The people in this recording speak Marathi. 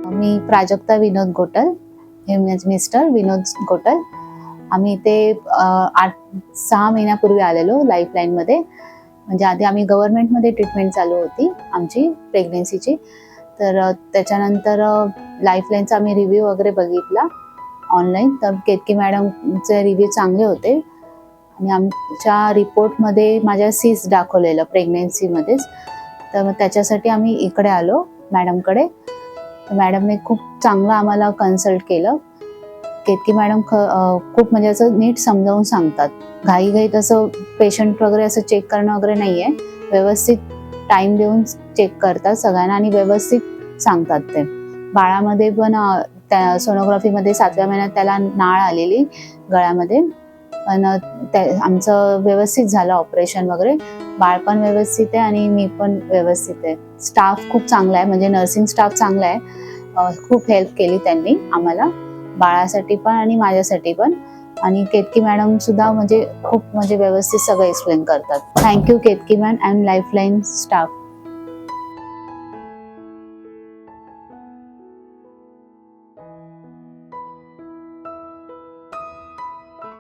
मी प्राजक्ता विनोद गोटल, हे मिस्टर विनोद गोटल. आम्ही इथे 6 महिन्यापूर्वी आलेलो लाईफलाईनमध्ये. म्हणजे आधी आम्ही गव्हर्नमेंटमध्ये ट्रीटमेंट चालू होती आमची प्रेग्नेन्सीची. तर त्याच्यानंतर लाईफलाईनचा आम्ही रिव्ह्यू वगैरे बघितला ऑनलाईन. तर केतकी मॅडमचे रिव्ह्यू चांगले होते आणि आमच्या रिपोर्टमध्ये माझ्या सीस दाखवलेलं प्रेग्नेन्सीमध्येच. तर मग त्याच्यासाठी आम्ही इकडे आलो मॅडमकडे. मॅडमने खूप चांगलं आम्हाला कन्सल्ट केलं. केतकी मॅडम खूप म्हणजे असं नीट समजावून सांगतात. घाईघाईत असं पेशंट वगैरे असं चेक करणं वगैरे नाही आहे. व्यवस्थित टाईम देऊन चेक करतात सगळ्यांना आणि व्यवस्थित सांगतात ते. बाळामध्ये पण त्या सोनोग्राफीमध्ये 7व्या महिन्यात त्याला नाळ आलेली गळ्यामध्ये. पण आमचं व्यवस्थित झालं ऑपरेशन वगैरे. बाळ पण व्यवस्थित आहे आणि मी पण व्यवस्थित आहे. स्टाफ खूप चांगला आहे, म्हणजे नर्सिंग स्टाफ चांगला आहे. खूप हेल्प केली त्यांनी आम्हाला, बाळासाठी पण आणि माझ्यासाठी पण. आणि केतकी मॅडम सुद्धा म्हणजे खूप म्हणजे व्यवस्थित सगळं एक्सप्लेन करतात. Thank you Ketaki ma'am and lifeline staff.